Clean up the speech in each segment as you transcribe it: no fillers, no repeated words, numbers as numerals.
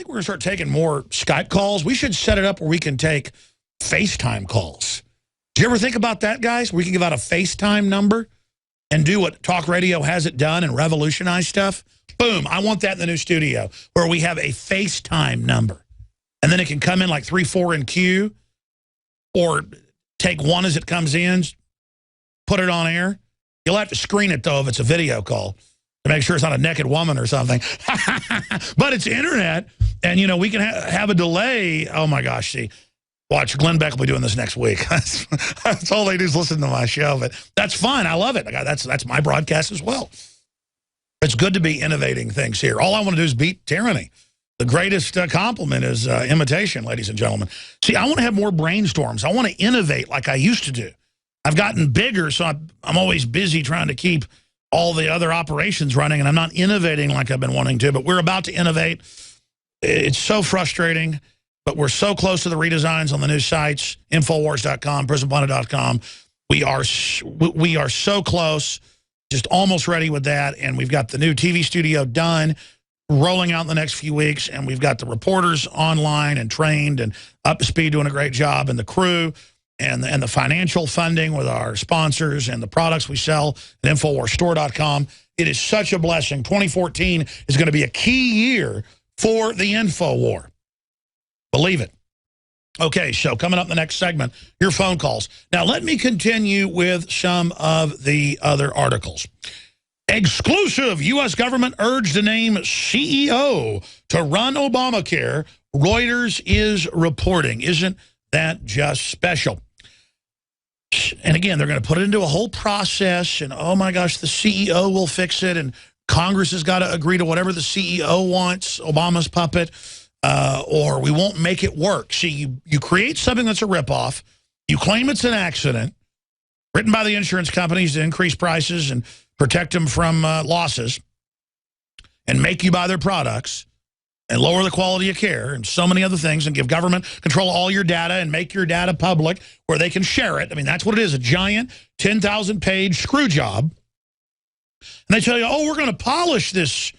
we're going to start taking more Skype calls. We should set it up where we can take FaceTime calls. Do you ever think about that, guys? We can give out a FaceTime number and do what talk radio has it done and revolutionize stuff. Boom, I want that in the new studio where we have a FaceTime number. And then it can come in like 3-4 in queue, or take one as it comes in, put it on air. You'll have to screen it, though, if it's a video call to make sure it's not a naked woman or something. But it's internet, and, you know, we can have a delay. Oh, my gosh, see. Watch, Glenn Beck will be doing this next week. That's all they do is listen to my show. But that's fine. I love it. That's my broadcast as well. It's good to be innovating things here. All I want to do is beat tyranny. The greatest compliment is imitation, ladies and gentlemen. See, I want to have more brainstorms. I want to innovate like I used to do. I've gotten bigger, so I'm always busy trying to keep all the other operations running, and I'm not innovating like I've been wanting to, but we're about to innovate. It's so frustrating, but we're so close to the redesigns on the new sites, Infowars.com, PrisonPlanet.com. We are so close, just almost ready with that, and we've got the new TV studio done, rolling out in the next few weeks, and we've got the reporters online and trained and up to speed, doing a great job, and the crew and the financial funding with our sponsors and the products we sell at InfoWarsStore.com. It is such a blessing. 2014 is going to be a key year for the InfoWar. Believe it. Okay, so coming up in the next segment, your phone calls. Now, let me continue with some of the other articles. Exclusive, U.S. government urged to name CEO to run Obamacare. Reuters is reporting. Isn't that just special? And again, they're going to put it into a whole process, and oh my gosh, the CEO will fix it, and Congress has got to agree to whatever the CEO wants, Obama's puppet, or we won't make it work. See, you create something that's a ripoff, you claim it's an accident, written by the insurance companies to increase prices and protect them from losses, and make you buy their products, and lower the quality of care, and so many other things, and give government control of all your data and make your data public where they can share it. I mean, that's what it is, a giant 10,000-page screw job. And they tell you, oh, we're going to polish this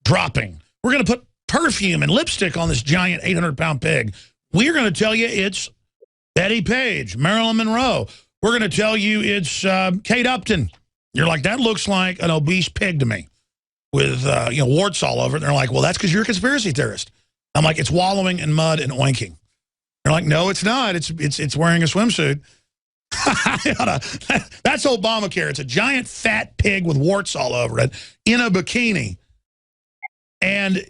dropping. We're going to put perfume and lipstick on this giant 800-pound pig. We're going to tell you it's Betty Page, Marilyn Monroe. We're going to tell you it's Kate Upton. You're like, that looks like an obese pig to me with warts all over it. And they're like, well, that's because you're a conspiracy theorist. I'm like, it's wallowing in mud and oinking. They're like, no, it's not. It's wearing a swimsuit. That's Obamacare. It's a giant fat pig with warts all over it in a bikini. And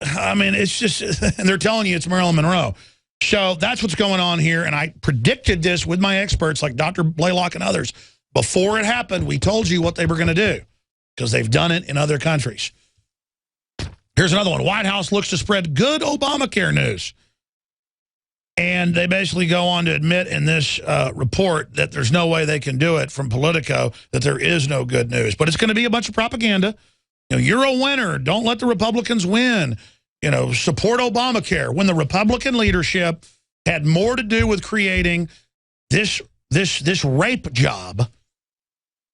I mean, it's just, and they're telling you it's Marilyn Monroe. So that's what's going on here. And I predicted this with my experts like Dr. Blaylock and others. Before it happened, we told you what they were going to do because they've done it in other countries. Here's another one. White House looks to spread good Obamacare news. And they basically go on to admit in this report that there's no way they can do it from Politico, that there is no good news. But it's going to be a bunch of propaganda. You know, you're a winner. Don't let the Republicans win. You know, support Obamacare. When the Republican leadership had more to do with creating this rape job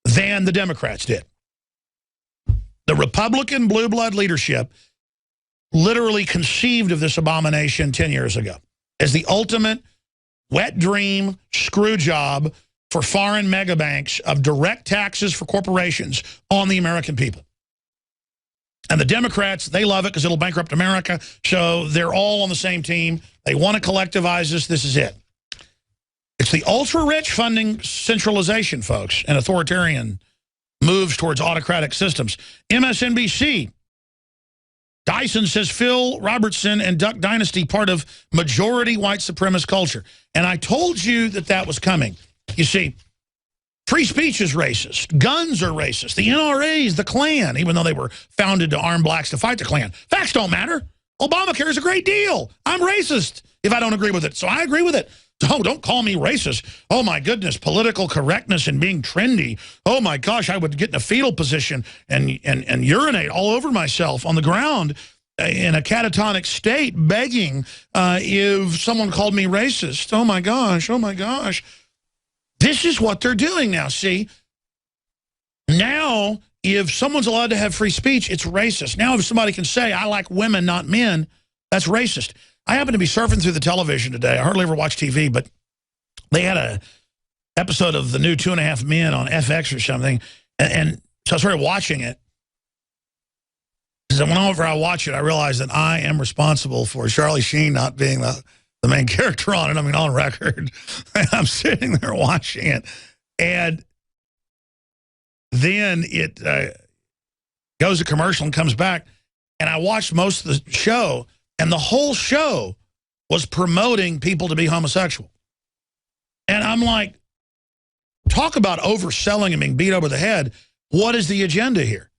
than the Democrats did. The Republican blue blood leadership literally conceived of this abomination 10 years ago as the ultimate wet dream screw job for foreign mega banks of direct taxes for corporations on the American people. And the Democrats, they love it because it'll bankrupt America, so they're all on the same team. They want to collectivize this. This is it. It's the ultra-rich funding centralization, folks, and authoritarian moves towards autocratic systems. MSNBC, Dyson says Phil Robertson and Duck Dynasty part of majority white supremacist culture. And I told you that that was coming. You see, free speech is racist. Guns are racist. The NRAs, the Klan, even though they were founded to arm blacks to fight the Klan. Facts don't matter. Obamacare is a great deal. I'm racist if I don't agree with it. So I agree with it. Oh, don't call me racist. Oh, my goodness, political correctness and being trendy. Oh, my gosh, I would get in a fetal position and urinate all over myself on the ground in a catatonic state begging if someone called me racist. Oh, my gosh, oh, my gosh. This is what they're doing now, see? Now, if someone's allowed to have free speech, it's racist. Now, if somebody can say, I like women, not men, That's racist. I happened to be surfing through the television today. I hardly ever watch TV, but they had a episode of the new 2.5 Men on FX or something, and so I started watching it. Because whenever I watch it, I realize that I am responsible for Charlie Sheen not being the main character on it. I mean, on record. And I'm sitting there watching it, and then it goes to commercial and comes back, and I watched most of the show, and the whole show was promoting people to be homosexual. And I'm like, talk about overselling and being beat over the head. What is the agenda here?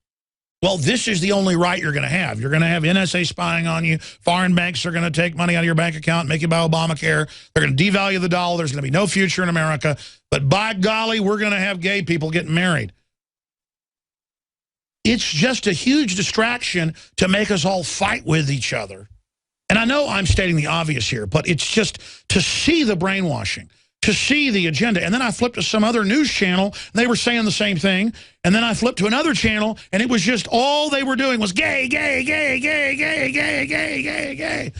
Well, this is the only right you're going to have. You're going to have NSA spying on you. Foreign banks are going to take money out of your bank account, make you buy Obamacare. They're going to devalue the dollar. There's going to be no future in America. But by golly, we're going to have gay people getting married. It's just a huge distraction to make us all fight with each other. And I know I'm stating the obvious here, but it's just to see the brainwashing, to see the agenda. And then I flipped to some other news channel, and they were saying the same thing. And then I flipped to another channel, and it was just all they were doing was gay, gay, gay, gay, gay, gay, gay, gay, gay.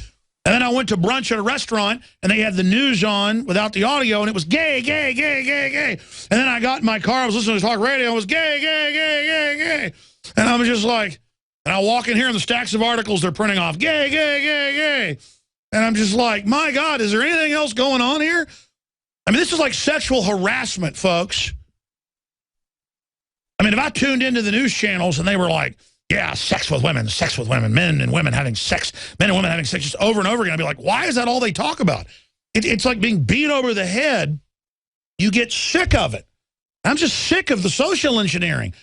And then I went to brunch at a restaurant, and they had the news on without the audio, and it was gay, gay, gay, gay, gay. And then I got in my car, I was listening to talk radio, it was gay, gay, gay, gay, gay. And I was just like, and I walk in here, and the stacks of articles they're printing off, gay, gay, gay, gay. And I'm just like, my God, is there anything else going on here? I mean, this is like sexual harassment, folks. I mean, if I tuned into the news channels and they were like, yeah, sex with women, men and women having sex, men and women having sex just over and over again, I'd be like, why is that all they talk about? It's like being beat over the head. You get sick of it. I'm just sick of the social engineering.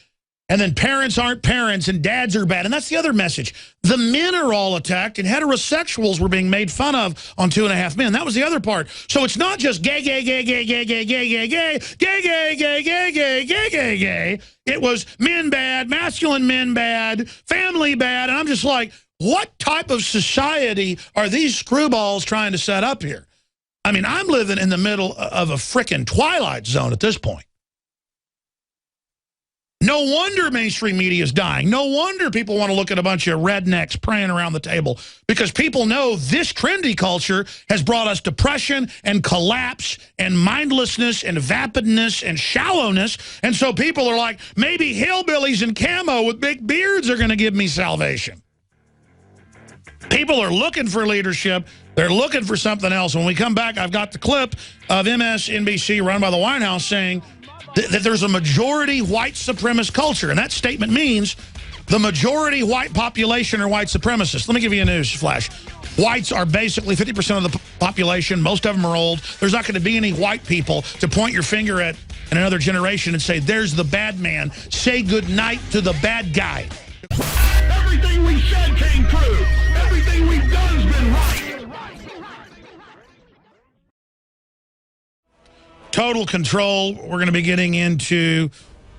And then parents aren't parents and dads are bad. And that's the other message. The men are all attacked and heterosexuals were being made fun of on 2.5 Men. That was the other part. So it's not just gay, gay, gay, gay, gay, gay, gay, gay, gay, gay, gay, gay, gay, gay, gay, gay, gay. It was men bad, masculine men bad, family bad. And I'm just like, what type of society are these screwballs trying to set up here? I mean, I'm living in the middle of a frickin' Twilight Zone at this point. No wonder mainstream media is dying. No wonder people want to look at a bunch of rednecks praying around the table, because people know this trendy culture has brought us depression and collapse and mindlessness and vapidness and shallowness. And so people are like, maybe hillbillies in camo with big beards are going to give me salvation. People are looking for leadership. They're looking for something else. When we come back, I've got the clip of MSNBC run by the White House saying that there's a majority white supremacist culture. And that statement means the majority white population are white supremacists. Let me give you a news flash. Whites are basically 50% of the population. Most of them are old. There's not going to be any white people to point your finger at in another generation and say, there's the bad man. Say good night to the bad guy. Everything we said came true. Everything we've done has been right. Total control. We're going to be getting into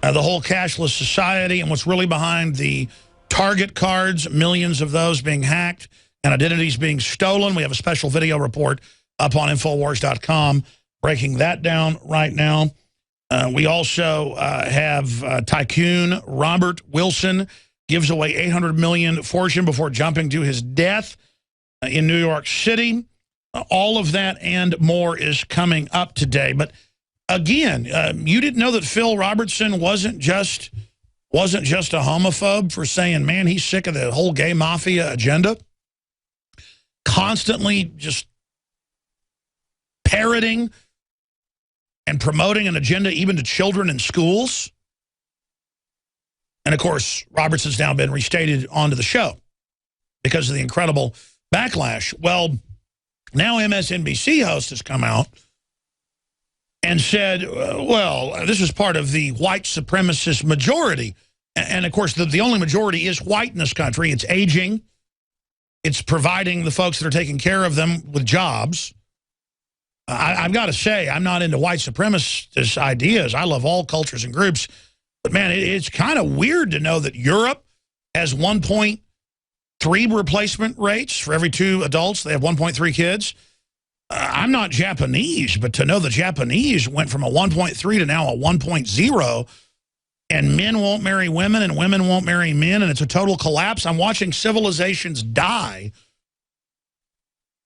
the whole cashless society and what's really behind the Target cards, millions of those being hacked and identities being stolen. We have a special video report up on Infowars.com breaking that down right now. We also have tycoon Robert Wilson gives away $800 million fortune before jumping to his death in New York City. All of that and more is coming up today. But again, you didn't know that Phil Robertson wasn't just a homophobe for saying, man, he's sick of the whole gay mafia agenda. Constantly just parroting and promoting an agenda even to children in schools. And, of course, Robertson's now been restated onto the show because of the incredible backlash. Well, now MSNBC host has come out and said, well, this is part of the white supremacist majority. And of course, the only majority is white in this country. It's aging. It's providing the folks that are taking care of them with jobs. I've got to say, I'm not into white supremacist ideas. I love all cultures and groups. But, man, it's kind of weird to know that Europe has 1.3 replacement rates for every 2 adults. They have 1.3 kids. I'm not Japanese, but to know the Japanese went from a 1.3 to now a 1.0, and men won't marry women and women won't marry men, and it's a total collapse. I'm watching civilizations die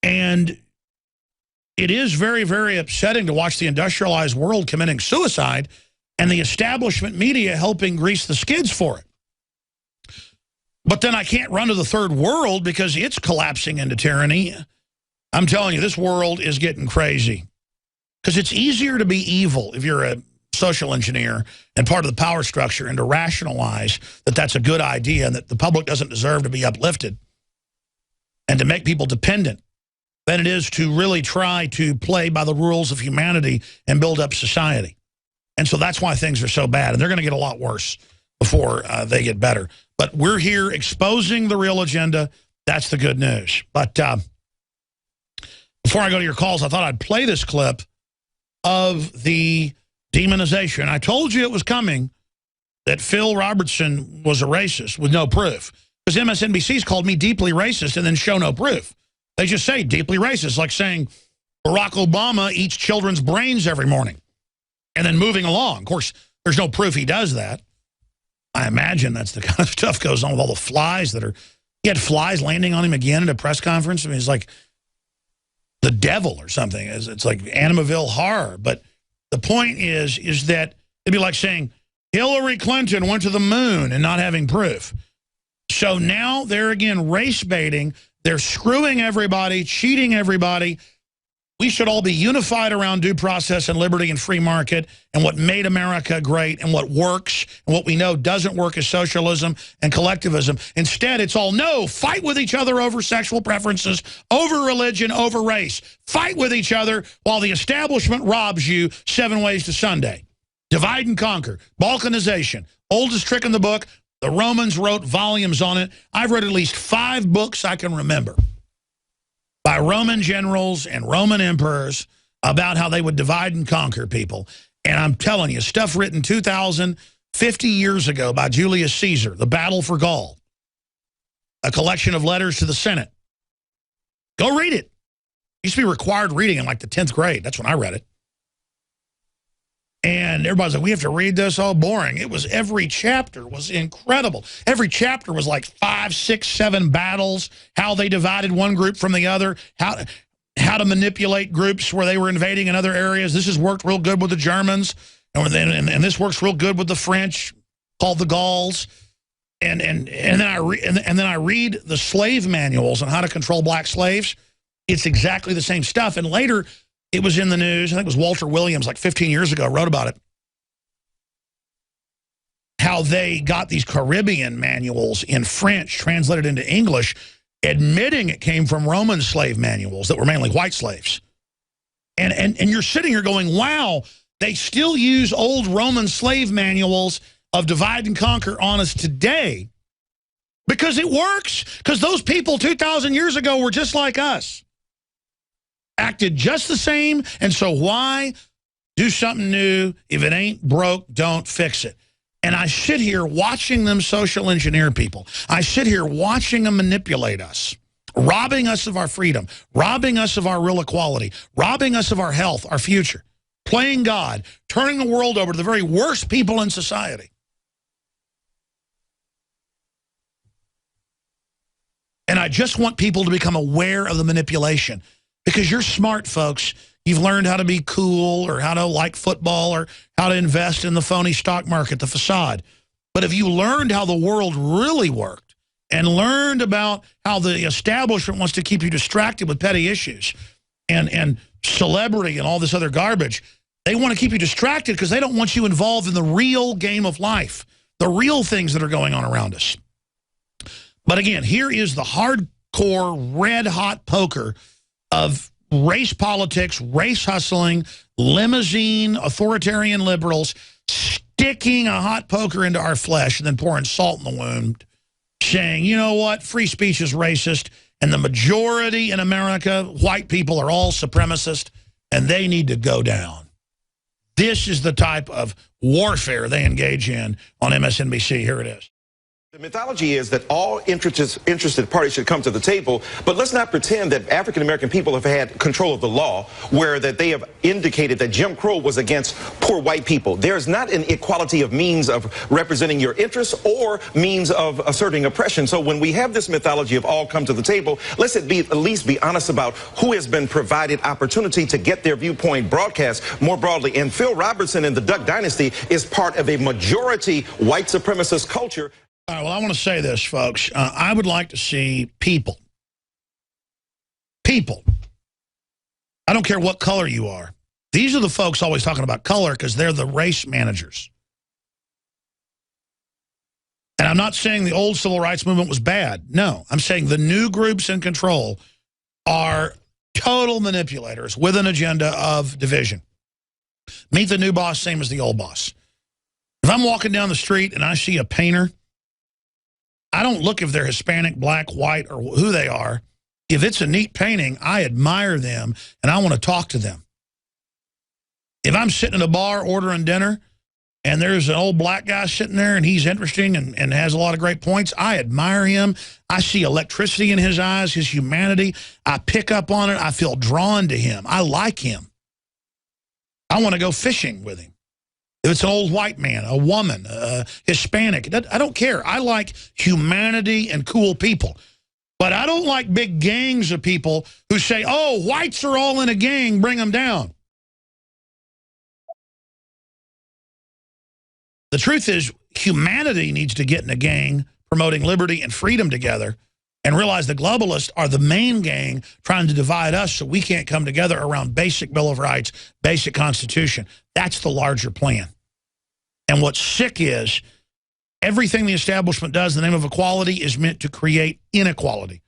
And it is very, very upsetting to watch the industrialized world committing suicide and the establishment media helping grease the skids for it. But then I can't run to the third world because it's collapsing into tyranny. I'm telling you, this world is getting crazy. Because it's easier to be evil if you're a social engineer and part of the power structure and to rationalize that that's a good idea and that the public doesn't deserve to be uplifted and to make people dependent than it is to really try to play by the rules of humanity and build up society. And so that's why things are so bad. And they're going to get a lot worse before they get better. But we're here exposing the real agenda. That's the good news. But before I go to your calls, I thought I'd play this clip of the demonization. I told you it was coming, that Phil Robertson was a racist with no proof. Because MSNBC's called me deeply racist and then show no proof. They just say deeply racist, like saying Barack Obama eats children's brains every morning and then moving along. Of course, there's no proof he does that. I imagine that's the kind of stuff goes on with all the flies that are... He had flies landing on him again at a press conference. I mean, it's like the devil or something. It's like Amityville horror. But the point is that it'd be like saying Hillary Clinton went to the moon and not having proof. So now they're, again, race baiting. They're screwing everybody, cheating everybody. We should all be unified around due process and liberty and free market and what made America great and what works and what we know doesn't work is socialism and collectivism. Instead, it's all no, fight with each other over sexual preferences, over religion, over race. Fight with each other while the establishment robs you 7 ways to Sunday. Divide and conquer, balkanization, oldest trick in the book. The Romans wrote volumes on it. I've read at least 5 books I can remember by Roman generals and Roman emperors about how they would divide and conquer people. And I'm telling you, stuff written 2,050 years ago by Julius Caesar, The Battle for Gaul, a collection of letters to the Senate. Go read it. It used to be required reading in like the 10th grade. That's when I read it. And everybody's like, we have to read this? Oh, boring. It was, every chapter was incredible. Every chapter was like 5, 6, 7 battles, how they divided one group from the other, how to manipulate groups where they were invading in other areas. This has worked real good with the Germans, and this works real good with the French, called the Gauls. And then I read the slave manuals on how to control black slaves. It's exactly the same stuff. And later, it was in the news. I think it was Walter Williams, like 15 years ago, wrote about it. How they got these Caribbean manuals in French translated into English, admitting it came from Roman slave manuals that were mainly white slaves. And you're sitting here going, wow, they still use old Roman slave manuals of divide and conquer on us today because it works. Because those people 2,000 years ago were just like us. Acted just the same, and so why do something new? If it ain't broke, don't fix it. And I sit here watching them social engineer people. I sit here watching them manipulate us, robbing us of our freedom, robbing us of our real equality, robbing us of our health, our future, playing God, turning the world over to the very worst people in society. And I just want people to become aware of the manipulation. Because you're smart, folks. You've learned how to be cool or how to like football or how to invest in the phony stock market, the facade. But if you learned how the world really worked and learned about how the establishment wants to keep you distracted with petty issues and celebrity and all this other garbage, they want to keep you distracted because they don't want you involved in the real game of life, the real things that are going on around us. But again, here is the hardcore, red-hot poker of race politics, race hustling, limousine, authoritarian liberals sticking a hot poker into our flesh and then pouring salt in the wound, saying, you know what, free speech is racist, and the majority in America, white people, are all supremacist, and they need to go down. This is the type of warfare they engage in on MSNBC. Here it is. The mythology is that all interested parties should come to the table, but let's not pretend that African-American people have had control of the law, where that they have indicated that Jim Crow was against poor white people. There is not an equality of means of representing your interests or means of asserting oppression. So when we have this mythology of all come to the table, let's at least be honest about who has been provided opportunity to get their viewpoint broadcast more broadly. And Phil Robertson and the Duck Dynasty is part of a majority white supremacist culture. All right, well, I want to say this, folks. I would like to see people. I don't care what color you are. These are the folks always talking about color because they're the race managers. And I'm not saying the old civil rights movement was bad. No, I'm saying the new groups in control are total manipulators with an agenda of division. Meet the new boss, same as the old boss. If I'm walking down the street and I see a painter, I don't look if they're Hispanic, black, white, or who they are. If it's a neat painting, I admire them, and I want to talk to them. If I'm sitting in a bar ordering dinner, and there's an old black guy sitting there, and he's interesting and has a lot of great points, I admire him. I see electricity in his eyes, his humanity. I pick up on it. I feel drawn to him. I like him. I want to go fishing with him. If it's an old white man, a woman, Hispanic, I don't care. I like humanity and cool people. But I don't like big gangs of people who say, oh, whites are all in a gang, bring them down. The truth is, humanity needs to get in a gang promoting liberty and freedom together and realize the globalists are the main gang trying to divide us so we can't come together around basic Bill of Rights, basic Constitution. That's the larger plan. And what's sick is everything the establishment does in the name of equality is meant to create inequality.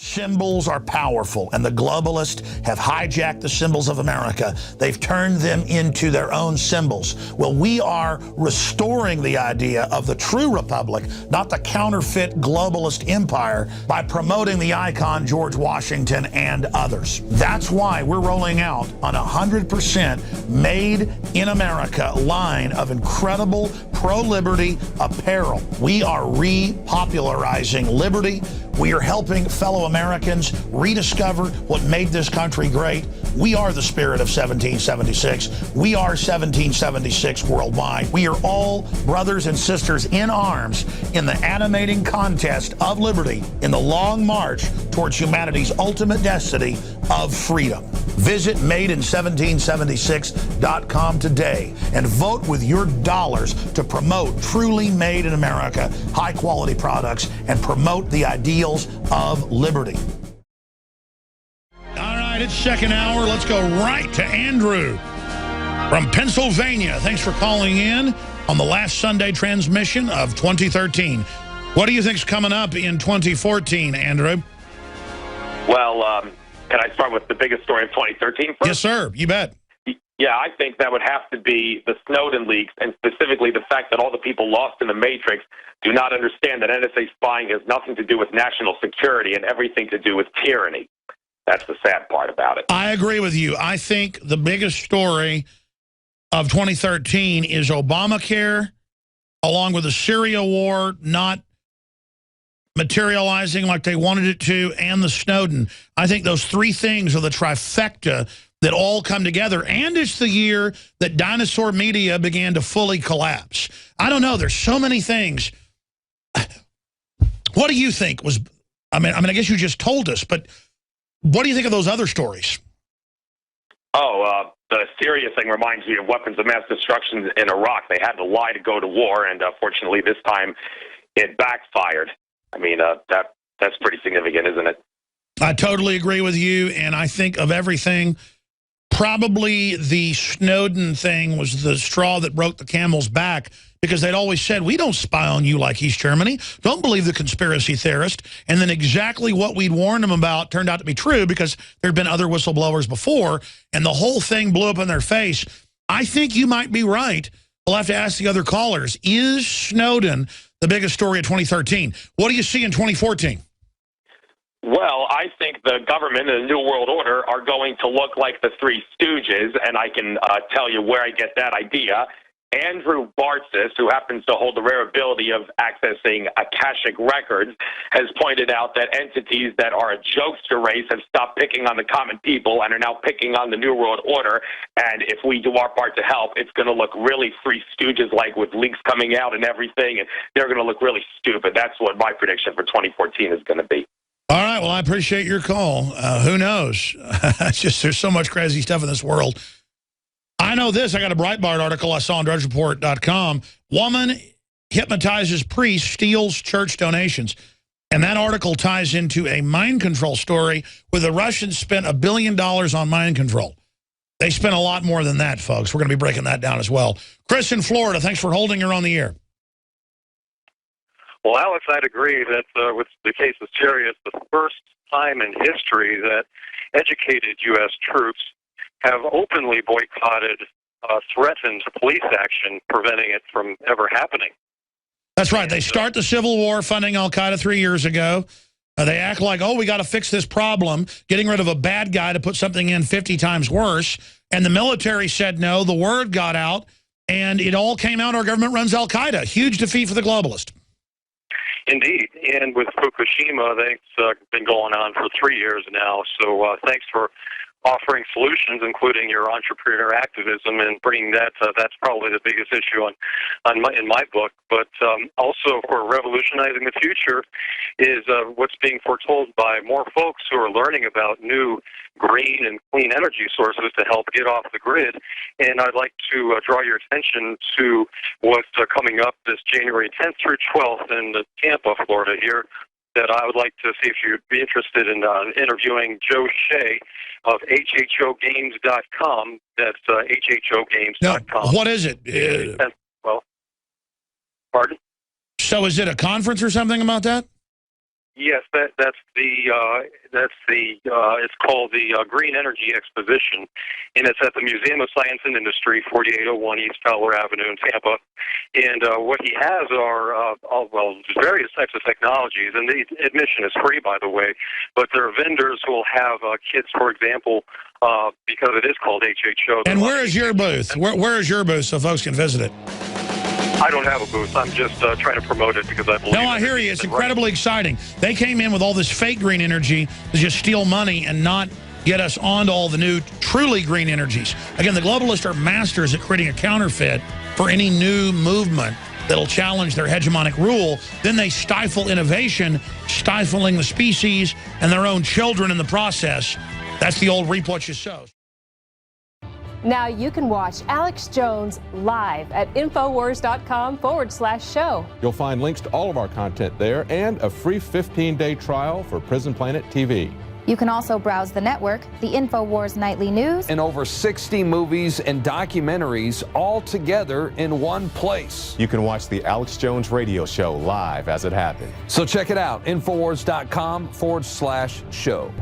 Symbols are powerful, and the globalists have hijacked the symbols of America. They've turned them into their own symbols. Well, we are restoring the idea of the true republic, not the counterfeit globalist empire, by promoting the icon George Washington and others. That's why we're rolling out an 100% made in America line of incredible pro-liberty apparel. We are repopularizing liberty. We are helping fellow Americans rediscover what made this country great. We are the spirit of 1776. We are 1776 worldwide. We are all brothers and sisters in arms in the animating contest of liberty in the long march towards humanity's ultimate destiny of freedom. Visit madein1776.com today and vote with your dollars to promote truly made in America, high-quality products, and promote the ideals of liberty. All right, it's second hour. Let's go right to Andrew from Pennsylvania. Thanks for calling in on the last Sunday transmission of 2013. What do you think's coming up in 2014, Andrew? Well, can I start with the biggest story of 2013 first? Yes, sir. You bet. Yeah, I think that would have to be the Snowden leaks, and specifically the fact that all the people lost in the Matrix do not understand that NSA spying has nothing to do with national security and everything to do with tyranny. That's the sad part about it. I agree with you. I think the biggest story of 2013 is Obamacare, along with the Syria war not materializing like they wanted it to, and the Snowden. I think those three things are the trifecta that all come together, and it's the year that dinosaur media began to fully collapse. I don't know. There's so many things. What do you think was, I mean, I guess you just told us, but what do you think of those other stories? Oh, the Syria thing reminds me of weapons of mass destruction in Iraq. They had to lie to go to war, and fortunately this time it backfired. I mean, that's pretty significant, isn't it? I totally agree with you, and I think of everything, probably the Snowden thing was the straw that broke the camel's back, because they'd always said, we don't spy on you like East Germany. Don't believe the conspiracy theorist. And then exactly what we'd warned them about turned out to be true, because there'd been other whistleblowers before, and the whole thing blew up in their face. I think you might be right. We'll have to ask the other callers. Is Snowden the biggest story of 2013? What do you see in 2014? Well, I think the government and the New World Order are going to look like the Three Stooges, and I can tell you where I get that idea. Andrew Bartzis, who happens to hold the rare ability of accessing Akashic records, has pointed out that entities that are a jokester race have stopped picking on the common people and are now picking on the New World Order. And if we do our part to help, it's going to look really Three Stooges-like with leaks coming out and everything, and they're going to look really stupid. That's what my prediction for 2014 is going to be. All right, well, I appreciate your call. Who knows? It's just there's so much crazy stuff in this world. I know this. I got a Breitbart article I saw on DrudgeReport.com. Woman hypnotizes priest, steals church donations. And that article ties into a mind control story where the Russians spent $1 billion on mind control. They spent a lot more than that, folks. We're going to be breaking that down as well. Chris in Florida, thanks for holding her on the air. Well, Alex, I'd agree that with the case of Syria, it's the first time in history that educated U.S. troops have openly boycotted, threatened police action, preventing it from ever happening. That's right. They start the civil war funding al-Qaeda 3 years ago. They act like, oh, we got to fix this problem, getting rid of a bad guy to put something in 50 times worse. And the military said no. The word got out, and it all came out. Our government runs al-Qaeda. Huge defeat for the globalist. Indeed. And with Fukushima, that's been going on for 3 years now. So thanks for offering solutions, including your entrepreneur activism, and bringing that. That's probably the biggest issue in my book. But also for revolutionizing the future is what's being foretold by more folks who are learning about new green and clean energy sources to help get off the grid. And I'd like to draw your attention to what's coming up this January 10th through 12th in Tampa, Florida here, that I would like to see if you'd be interested in interviewing Joe Shea of HHOgames.com. That's HHOgames.com. Now, what is it? Well, pardon? So is it a conference or something about that? Yes, that's it's called the Green Energy Exposition, and it's at the Museum of Science and Industry, 4801 East Fowler Avenue in Tampa. And what he has are various types of technologies, and the admission is free, by the way. But there are vendors who will have kits, for example, because it is called HHO. And where is your booth? Where is your booth so folks can visit it? I don't have a booth. I'm just trying to promote it because I believe. No, I hear you. It's incredibly exciting. They came in with all this fake green energy to just steal money and not get us onto all the new, truly green energies. Again, the globalists are masters at creating a counterfeit for any new movement that'll challenge their hegemonic rule. Then they stifle innovation, stifling the species and their own children in the process. That's the old reap what you sow. Now you can watch Alex Jones live at Infowars.com/show. You'll find links to all of our content there and a free 15-day trial for Prison Planet TV. You can also browse the network, the Infowars Nightly News, and over 60 movies and documentaries all together in one place. You can watch the Alex Jones radio show live as it happens. So check it out, Infowars.com/show.